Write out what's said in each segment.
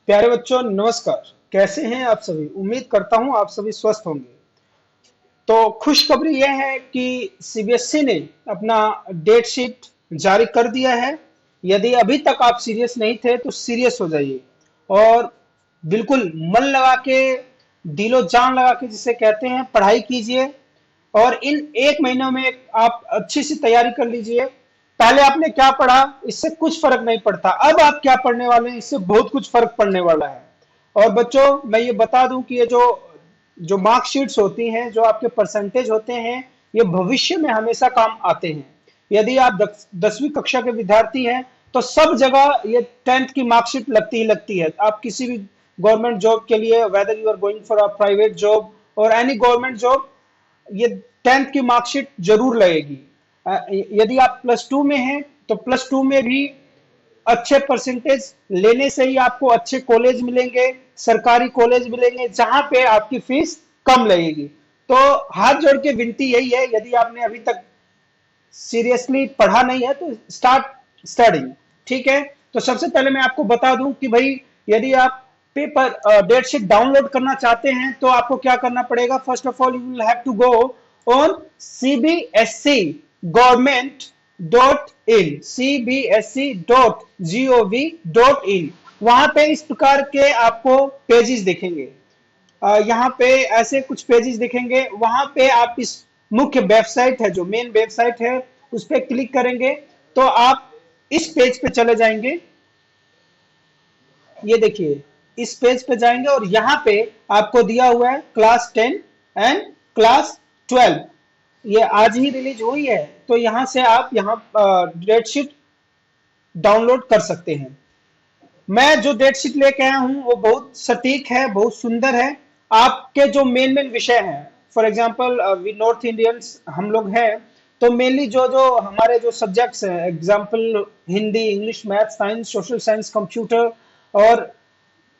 प्यारे बच्चों नमस्कार। कैसे हैं आप सभी? उम्मीद करता हूं आप सभी स्वस्थ होंगे। तो खुशखबरी यह है कि सीबीएसई ने अपना डेट शीट जारी कर दिया है। यदि अभी तक आप सीरियस नहीं थे तो सीरियस हो जाइए और बिल्कुल मन लगा के, दिलो जान लगा के जिसे कहते हैं, पढ़ाई कीजिए और इन एक महीनों में आप अच्छी सी तैयारी कर लीजिए। पहले आपने क्या पढ़ा इससे कुछ फर्क नहीं पड़ता, अब आप क्या पढ़ने वाले हैं इससे बहुत कुछ फर्क पड़ने वाला है। और बच्चों मैं ये बता दूं कि ये जो जो मार्कशीट्स होती हैं, जो आपके परसेंटेज होते हैं, ये भविष्य में हमेशा काम आते हैं। यदि आप 10वीं कक्षा के विद्यार्थी हैं तो सब जगह ये 10th की मार्कशीट लगती ही लगती है। आप किसी भी गवर्नमेंट जॉब के लिए, whether you are going for a private job और एनी गवर्नमेंट जॉब, ये 10th की मार्कशीट जरूर लगेगी। यदि आप प्लस टू में हैं तो प्लस टू में भी अच्छे परसेंटेज लेने से ही आपको अच्छे कॉलेज मिलेंगे, सरकारी कॉलेज मिलेंगे जहां पे आपकी फीस कम लगेगी। तो हाथ जोड़ के विनती यही है, यदि आपने अभी तक सीरियसली पढ़ा नहीं है तो स्टार्ट स्टडिंग। ठीक है, तो सबसे पहले मैं आपको बता दूं कि भाई यदि आप पेपर डेट शीट डाउनलोड करना चाहते हैं तो आपको क्या करना पड़ेगा। First of all you will have to go on cbsc.government.in, cbsc.gov.in। वहां पे इस प्रकार के आपको पेजेस दिखेंगे। यहाँ पे ऐसे कुछ पेजेस दिखेंगे। वहां पे आप इस मुख्य वेबसाइट है, जो मेन वेबसाइट है, उस पर क्लिक करेंगे तो आप इस पेज पे चले जाएंगे। ये देखिए, इस पेज पे जाएंगे और यहाँ पे आपको दिया हुआ है क्लास 10 एंड क्लास 12। ये आज ही रिलीज हुई है, तो यहाँ से आप यहाँ डेट शीट डाउनलोड कर सकते हैं। मैं जो डेट शीट लेके आया हूं वो बहुत सटीक है, बहुत सुंदर है। आपके जो मेन मेन विषय हैं, for example we north Indians हम लोग हैं, तो मेनली जो जो हमारे जो सब्जेक्ट्स हैं, example Hindi, English, math, science, social science, computer, और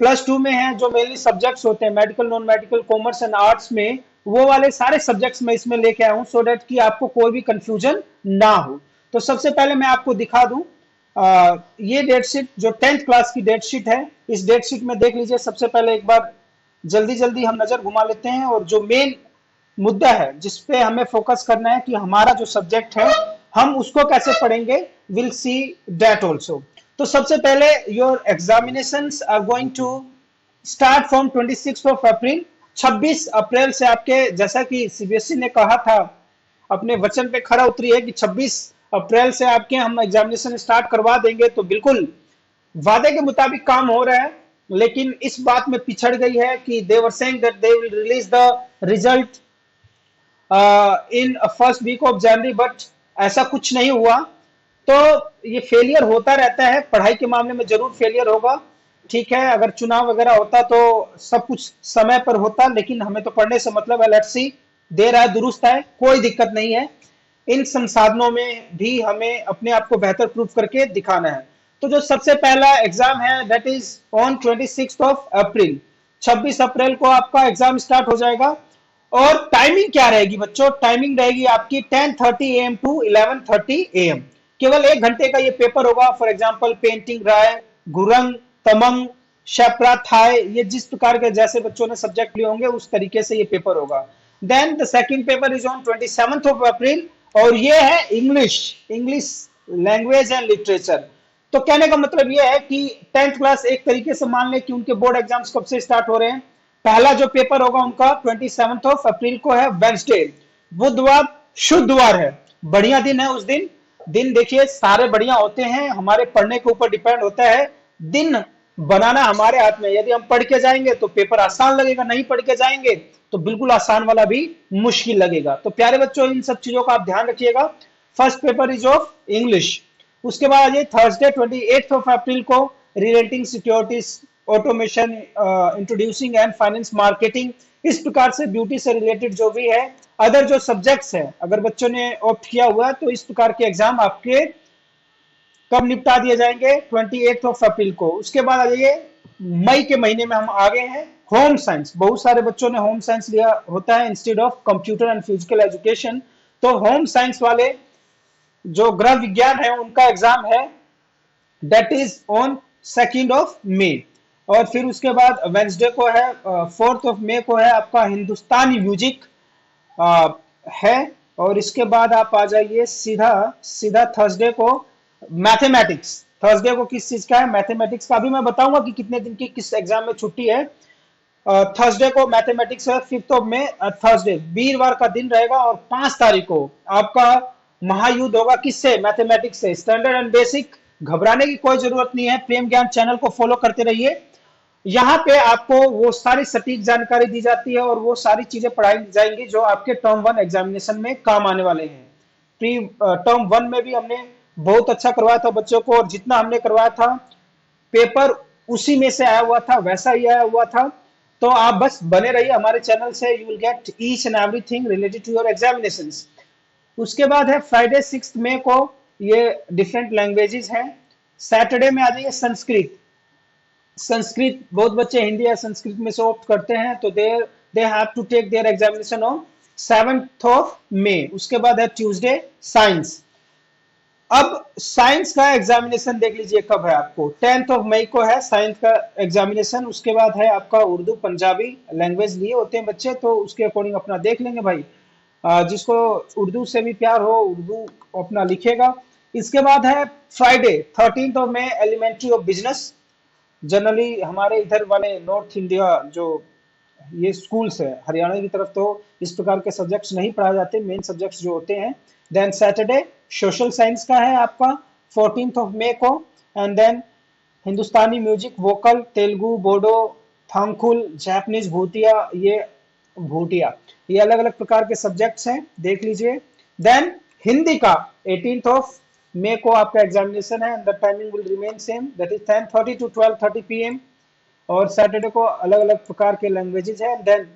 प्लस टू में है जो मेनली सब्जेक्ट्स होते हैं medical, non medical, commerce and arts में, वो वाले सारे सब्जेक्ट्स मैं इसमें लेके आया हूं सो दैट कि आपको कोई भी कंफ्यूजन ना हो। तो सबसे पहले मैं आपको दिखा दूं, ये डेट शीट जो 10th क्लास की डेट शीट है, इस डेट शीट में देख लीजिए। सबसे पहले एक बार जल्दी जल्दी हम नजर घुमा लेते हैं और जो मेन मुद्दा है जिस पे हमें फोकस करना है कि हमारा जो सब्जेक्ट है हम उसको कैसे पढ़ेंगे, विल सी दैट ऑल्सो। तो सबसे पहले your examinations are going to start from 26 of April. 26 April से आपके, जैसा कि सीबीएसई ने कहा था, अपने वचन पे खरा उतरी है कि 26 अप्रैल से आपके हम एग्जामिनेशन स्टार्ट करवा देंगे। तो बिल्कुल वादे के मुताबिक काम हो रहा है, लेकिन इस बात में पिछड़ गई है कि they were saying that they will release the result in first week of January, but ऐसा कुछ नहीं हुआ। तो ये फेलियर होता रहता है, पढ़ाई के मामले में जरूर फेलियर होगा। ठीक है, अगर चुनाव वगैरह होता तो सब कुछ समय पर होता, लेकिन हमें तो पढ़ने से मतलब है। लेट्स सी, देर है दुरुस्त है, कोई दिक्कत नहीं है। इन संसाधनों में भी हमें अपने आप को बेहतर प्रूफ करके दिखाना है। तो जो सबसे पहला एग्जाम है that is on 26 of April. 26 अप्रैल को आपका एग्जाम स्टार्ट हो जाएगा। और टाइमिंग क्या रहेगी बच्चों? टाइमिंग रहेगी आपकी 10:30 AM टू 11:30 AM। केवल 1 घंटे का ये पेपर होगा। फॉर एग्जाम्पल पेंटिंग, राय, गुरंग, तमंग, शेप्रा, थाय, ये जिस प्रकार के जैसे बच्चों ने सब्जेक्ट लिए होंगे उस तरीके से ये पेपर होगा। Then the second paper is on 27 of April और ये है English, English language and literature. तो कहने का मतलब ये है कि 10th क्लास एक तरीके से मान लें कि उनके बोर्ड एग्जाम्स कब से स्टार्ट हो रहे हैं। पहला जो पेपर होगा उनका 27 ऑफ अप्रैल को है, वेंसडे, बुधवार, शुक्रवार है। बढ़िया दिन है उस दिन। दिन देखिए सारे बढ़िया होते हैं, हमारे पढ़ने के ऊपर डिपेंड होता है। दिन बनाना हमारे हाथ में। यदि हम पढ़ के जाएंगे तो पेपर आसान लगेगा, नहीं पढ़ के जाएंगे तो बिल्कुल आसान वाला भी मुश्किल लगेगा। तो प्यारे बच्चों इन सब चीजों का आप ध्यान रखिएगा। First paper is of English. उसके बाद आ जाइए थर्सडे 28 ऑफ अप्रैल को, relating securities, automation, introducing and finance marketing. इस प्रकार से ब्यूटी से रिलेटेड जो भी है, अदर जो सब्जेक्ट्स हैं, अगर बच्चों ने ऑप्ट किया हुआ है तो इस प्रकार के एग्जाम आपके कब निपटा दिए जाएंगे? 28 ऑफ अप्रैल को। उसके बाद आ जाइए मई के महीने में हम आ गए हैं, होम साइंस। बहुत सारे बच्चों ने होम साइंस लिया होता है instead of computer and physical education. तो होम साइंस वाले जो गृह विज्ञान है उनका एग्जाम है that is on 2 of May. और फिर उसके बाद वेंसडे को है 4 मई को है आपका हिंदुस्तानी म्यूजिक है। और इसके बाद आप आ जाइए सीधा सीधा थर्सडे को मैथमेटिक्स। थर्सडे को किस चीज का है? मैथमेटिक्स का। अभी मैं बताऊंगा कि कितने दिन की किस एग्जाम में छुट्टी है। थर्सडे को मैथमेटिक्स है 5 मई थर्सडे, वीरवार का दिन रहेगा। और 5 तारीख को आपका महायुद्ध होगा किससे? मैथमेटिक्स से। स्टैंडर्ड एंड बेसिक, घबराने की कोई जरूरत नहीं है। प्रेम ज्ञान चैनल को फॉलो करते रहिए। यहाँ पे आपको वो सारी सटीक जानकारी दी जाती है और वो सारी चीजें पढ़ाई जाएंगी जो आपके टर्म 1 एग्जामिनेशन में काम आने वाले हैं। प्री टर्म 1 में भी हमने बहुत अच्छा करवाया था बच्चों को, और जितना हमने करवाया था पेपर उसी में से आया हुआ था, वैसा ही आया हुआ था। तो आप बस बने रहिए हमारे चैनल से, you will get each and everything related to your examinations. उसके बाद है फ्राइडे 6 मई को, ये डिफरेंट लैंग्वेजेस हैं। सैटरडे में आ जाइए संस्कृत। संस्कृत बहुत बच्चे हिंदी या संस्कृत में से ऑप्ट करते हैं, तो they have to take their examination on 7 May. उसके बाद है ट्यूसडे साइंस। अब साइंस का एग्जामिनेशन देख लीजिए कब है आपको। 10 मई को है साइंस का एग्जामिनेशन। उसके बाद है आपका उर्दू पंजाबी लैंग्वेज लिए होते हैं बच्चे, तो उसके अकॉर्डिंग अपना देख लेंगे भाई। जिसको उर्दू से भी प्यार हो उर्दू अपना लिखेगा। इसके बाद है Friday 13 May elementary of business. Generally हमारे इधर वाले नॉर्थ इंडिया जो ये स्कूल्स है हरियाणा की तरफ, तो इस प्रकार के सब्जेक्ट्स नहीं पढ़ाए जाते, मेन सब्जेक्ट्स जो होते हैं। देन सैटरडे सोशल साइंस का है आपका 14 मई को। And then Hindustani music, vocal, Telugu, Bodo, Tangkhul, Japanese, Bhutia, ये अलग अलग प्रकार के सब्जेक्ट्स हैं, देख लीजिए। देन हिंदी का 18 मई को आपका एग्जामिनेशन है, and the timing will remain same, that is 10:30 to 12:30 PM। और सैटरडे को अलग अलग प्रकार के लैंग्वेजेस हैं। Then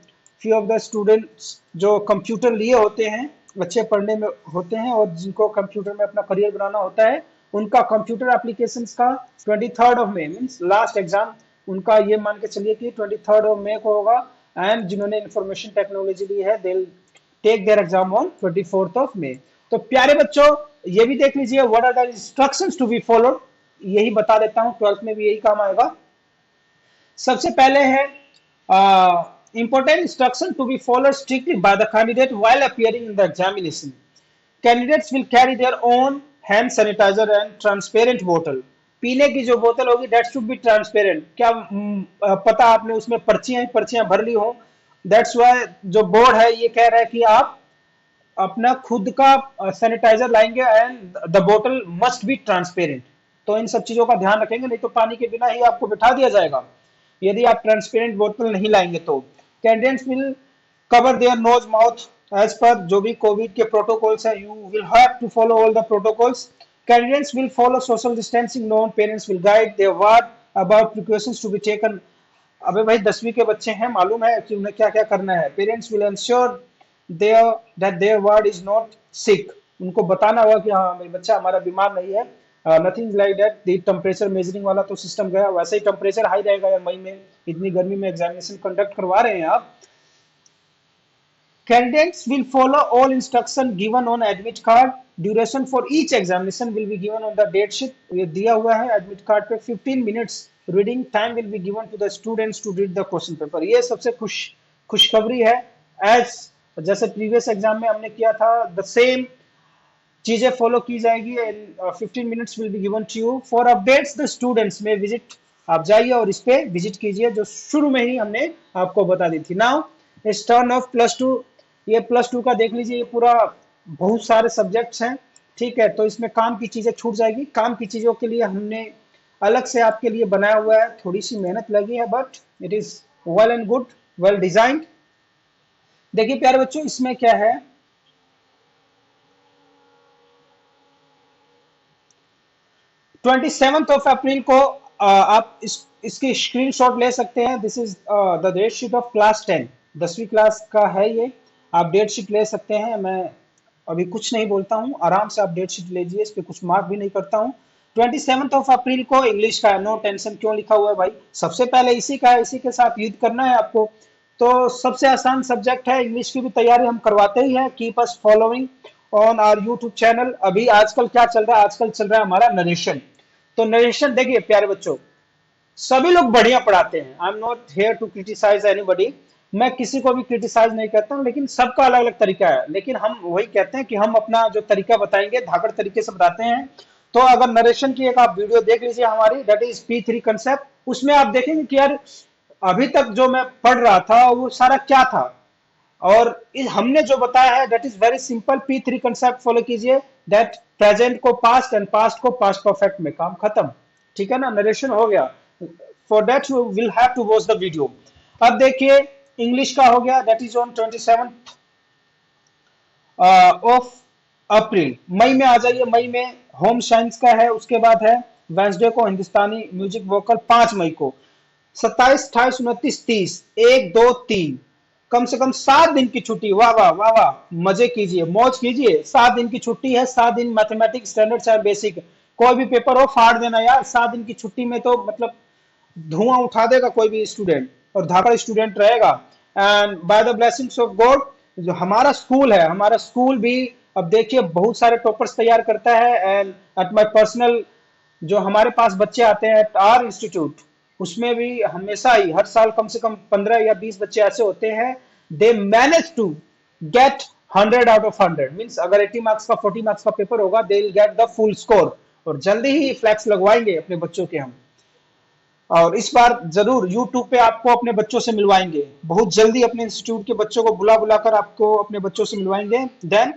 few of the students जो कंप्यूटर लिए होते हैं, अच्छे पढ़ने में होते हैं और जिनको कंप्यूटर में अपना करियर बनाना होता है, उनका कंप्यूटर एप्लीकेशंस का 23 मीन्स लास्ट एग्जाम उनका, ये मान के चलिए कि 23 मई को होगा। एंड जिन्होंने इंफॉर्मेशन टेक्नोलॉजी ली है they take their exam on 24 May. तो प्यारे बच्चों, ये भी देख लीजिए what are the instructions to be followed, यही बता देता हूं, 12th में भी यही काम आएगा। सबसे पहले है important instruction to be followed strictly by the candidate while appearing in the examination. Candidates will carry their own hand sanitizer and transparent bottle. पीने की जो बोतल होगी that should be transparent। क्या पता आपने उसमें पर्चियां भर ली हो, that's why जो बोर्ड है ये कह रहा है कि आप अपना खुद का सैनिटाइजर लाएंगे एंड द बोतल मस्ट बी ट्रांसपेरेंट। तो इन सब चीजों का ध्यान रखेंगे, नहीं तो पानी के बिना ही आपको बिठा दिया जाएगा यदि आप ट्रांसपेरेंट बोतल नहीं लाएंगे तो। Candidates will cover their nose mouth as पर जो भी कोविड के प्रोटोकॉल्स है, you will have to follow all the protocols. Candidates will follow social distancing नॉन, parents will guide their ward about precautions to be taken. अबे भाई 10वीं के बच्चे हैं, मालूम है कि उन्हें क्या क्या करना है। Parents will ensure there ward is not sick. उनको बताना होगा कि हाँ मेरा बच्चा हमारा बीमार नहीं है। Nothing like that. The temperature measuring वाला तो सिस्टम गया, वैसे ही टेम्परेचर हाई रहेगा यार, मई में इतनी गर्मी में एग्जामिनेशन कंडक्ट करवा रहे हैं आप। Candidates will follow all instruction given on admit card. Duration for each examination will be given on the date sheet. ये दिया हुआ है admit card पे। 15 minutes reading time will be given to the students to read the question paper. ये सबसे खुशखबरी है। As जैसे प्रीवियस एग्जाम में हमने किया था, the same चीजें फॉलो की जाएगी। 15 minutes will be given to you. For updates the students may visit, आप जाइए और इस पे विजिट कीजिए जो शुरू में ही हमने आपको बता दी थी। नाउ इस टर्न ऑफ +2, ये +2 का देख लीजिए, ये पूरा बहुत सारे सब्जेक्ट्स हैं, ठीक है। तो इसमें काम की चीजें छूट जाएगी। काम की चीजों के लिए हमने अलग से आपके लिए बनाया हुआ है, थोड़ी सी मेहनत लगी है, but it is well and good, well designed. देखिए प्यारे बच्चों, इसमें क्या है, 27 अप्रैल को आप इसकी स्क्रीनशॉट ले सकते हैं। This is the date sheet of class 10, 10वीं क्लास का है ये। आप डेट शीट ले सकते हैं। मैं अभी कुछ नहीं बोलता हूँ, आराम से आप डेट शीट लीजिए, इस पे कुछ मार्क भी नहीं करता हूँ। 27 अप्रैल को इंग्लिश का है। नो टेंशन, क्यों लिखा हुआ है भाई, सबसे पहले इसी का है, इसी के साथ युद्ध करना है आपको। तो सबसे आसान सब्जेक्ट है, इंग्लिश की भी तैयारी हम करवाते ही है। Keep us following on our YouTube channel. अभी आजकल क्या चल रहा है, आजकल चल रहा है हमारा नरेशन। तो नरेशन देखिए प्यारे बच्चों, सभी लोग बढ़िया पढ़ाते हैं। I am not here to criticise anybody, मैं किसी को भी क्रिटिसाइज नहीं करता हूँ, लेकिन सबका अलग अलग तरीका है। लेकिन हम वही कहते हैं कि हम अपना जो तरीका बताएंगे धाकड़ तरीके से बताते हैं। तो अगर नरेशन की एक आप वीडियो देख लीजिए हमारी, दैट इज P3 कंसेप्ट, उसमें आप देखेंगे कि यार अभी तक जो मैं पढ़ रहा था वो सारा क्या था, और हमने जो बताया है that is very simple. P3 concept follow कीजिए, दैट प्रेजेंट को पास्ट एंड पास्ट को पास्ट परफेक्ट में, काम खत्म। ठीक है ना, नरेशन हो गया। For that you will have to watch the video. अब देखिए इंग्लिश का हो गया, that is on 27 of April. मई में आ जाइए, मई में होम साइंस का है, उसके बाद है वेंसडे को हिंदुस्तानी म्यूजिक वोकल 5 मई को। 27, 28, 29, 30, 1, 2, 3, कम से कम 7 दिन की छुट्टी। वाह वाह वाह वाह, मजे कीजिए, मौज कीजिए। 7 दिन की छुट्टी है, 7 दिन मैथमेटिक्स स्टैंडर्ड चाहे बेसिक, कोई भी पेपर हो फाड़ देना यार। 7 दिन की छुट्टी में तो मतलब धुआं उठा देगा कोई भी स्टूडेंट, और धाकड़ स्टूडेंट रहेगा। And by the blessings of God, जो हमारा स्कूल है, हमारा स्कूल भी अब देखिए बहुत सारे टॉपर्स तैयार करता है। एंड एट माय पर्सनल, जो हमारे पास बच्चे आते हैं एट आर इंस्टीट्यूट, उसमें भी हमेशा ही हर साल कम से कम 15 या 20 बच्चे ऐसे होते हैं, they manage to get 100 out of 100। Means अगर 80 मार्क्स का 40 मार्क्स का पेपर होगा, they will get the full score. और जल्दी ही फ्लैक्स लगवाएंगे अपने बच्चों के हम, और इस बार जरूर YouTube पे आपको अपने बच्चों से मिलवाएंगे। बहुत जल्दी अपने इंस्टीट्यूट के बच्चों को बुला बुलाकर आपको अपने बच्चों से मिलवाएंगे। Then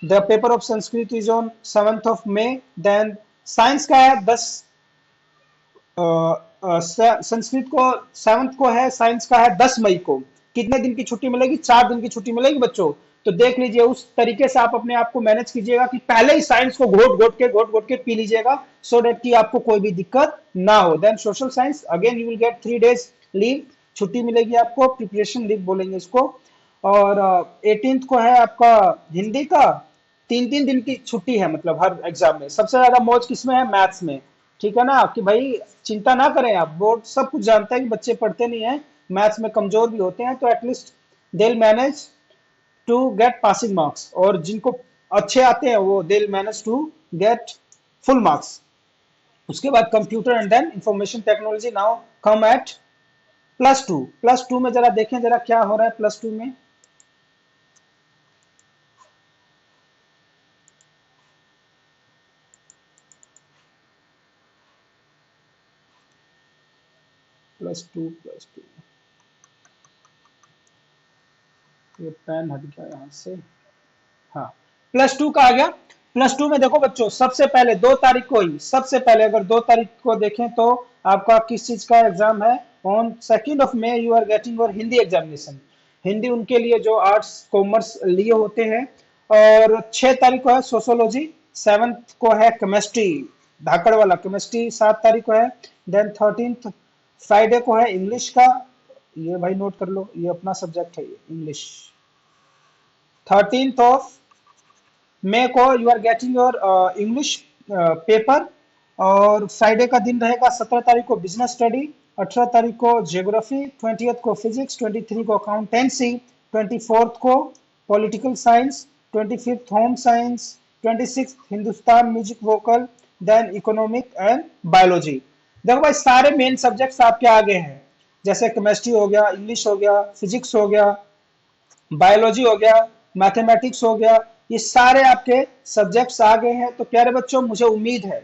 the paper of Sanskrit is on 7th of May. Then science का है 10, संस्कृत को 7th को है, साइंस का है 10 मई को। कितने दिन की छुट्टी मिलेगी? 4 दिन की छुट्टी मिलेगी बच्चों। तो देख लीजिए उस तरीके से आप अपने आप को मैनेज कीजिएगा कि पहले ही साइंस को घोट घोट के पी लीजिएगा, सो डेट कि आपको कोई भी दिक्कत ना हो। Then social science again you will get 3 days leave, छुट्टी मिलेगी आपको, प्रिपरेशन लीव बोलेंगे इसको। और 18th को है आपका हिंदी का, 3 3 दिन की छुट्टी है, मतलब हर एग्जाम में। सबसे ज्यादा मौज किसमें है? मैथ्स में। ठीक है ना, कि भाई चिंता ना करें आप, बोर्ड सब कुछ जानता है कि बच्चे पढ़ते नहीं है, मैथ्स में कमजोर भी होते हैं, तो at least they will manage to get passing marks. और जिनको अच्छे आते हैं वो they will manage to get full marks. उसके बाद computer and then information technology now come at +2। +2 में जरा देखें जरा क्या हो रहा है +2 में। +2 ये पेन हट गया यहाँ से। हाँ, +2 का आ गया। +2 में देखो बच्चों, सबसे पहले 2 तारीख को ही, सबसे पहले अगर 2 तारीख को देखें तो आपका किस चीज का एग्जाम है? On 2nd of May you are getting your Hindi examination. Hindi उनके लिए जो आर्ट्स कॉमर्स लिए होते हैं। और 6 तारीख को है सोशोलॉजी, 7th को है केमिस्ट्री, धाकड़ वाला केमिस्ट्री 7 तारीख को है। देन 13th फ्राइडे को है इंग्लिश का, ये भाई नोट कर लो, ये अपना सब्जेक्ट है ये इंग्लिश। 13th ऑफ मई को you are getting your English paper. और फ्राइडे का दिन रहेगा 17 तारीख को बिजनेस स्टडी, 18 तारीख को ज्योग्राफी, 20th को फिजिक्स, 23 को अकाउंटेंसी, 24th को political science, 25th home science, 26th Hindustan music vocal, then economic and biology. देखो भाई सारे मेन सब्जेक्ट्स आपके आगे हैं, जैसे केमिस्ट्री हो गया, इंग्लिश हो गया, फिजिक्स हो गया, बायोलॉजी हो गया, मैथमेटिक्स हो गया, ये सारे आपके सब्जेक्ट्स आ गए हैं। तो प्यारे बच्चों, मुझे उम्मीद है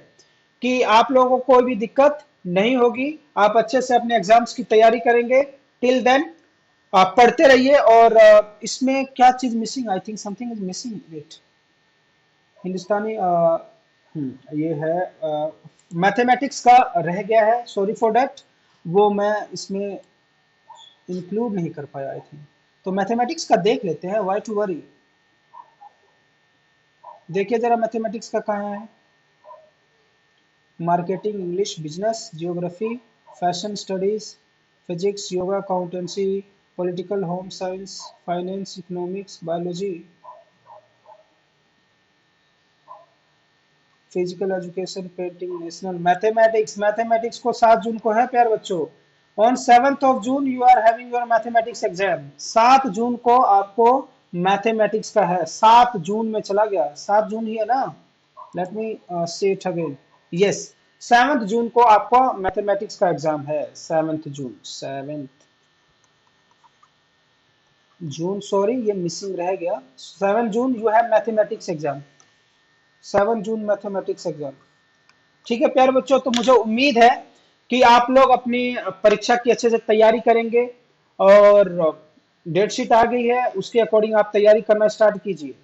कि आप लोगों को कोई भी दिक्कत नहीं होगी, आप अच्छे से अपने एग्जाम्स की तैयारी करेंगे। टिल देन आप पढ़ते रहिए। और इसमें क्या चीज missing? I think something is missing. Wait, Hindustani ये है मैथमेटिक्स का रह गया है, सॉरी फॉर दैट, वो मैं इसमें इंक्लूड नहीं कर पाया आई थिंक। तो मैथमेटिक्स का देख लेते हैं, व्हाई टू वरी। देखिए जरा मैथमेटिक्स का कहाँ है? Marketing, English, business, geography, fashion studies, physics, yoga, accountancy, political, home science, finance, economics, biology, physical education, painting, national mathematics. Mathematics को 7 जून को है प्यारे बच्चों। On 7th of June you are having your mathematics exam. 7 जून को आपको मैथमेटिक्स का है। 7 जून में चला गया, 7 जून ही है ना? लेट मी से इट अगेन। यस, 7 जून को आपका मैथमेटिक्स का एग्जाम है। 7 जून सॉरी, ये मिसिंग रह गया। 7 June you have mathematics exam. 7 June mathematics exam. ठीक है प्यारे बच्चों, तो मुझे उम्मीद है कि आप लोग अपनी परीक्षा की अच्छे से तैयारी करेंगे, और डेट शीट आ गई है, उसके अकॉर्डिंग आप तैयारी करना स्टार्ट कीजिए।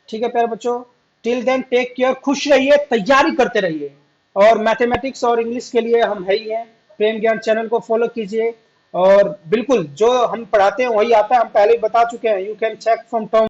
ठीक है प्यारे बच्चों, टिल देन टेक केयर, खुश रहिए, तैयारी करते रहिए, और मैथमेटिक्स और इंग्लिश के लिए हम है ही हैं। प्रेम ज्ञान चैनल को फॉलो कीजिए, और बिल्कुल जो हम पढ़ाते हैं वही आता है, हम पहले ही बता चुके हैं। You can check from Tom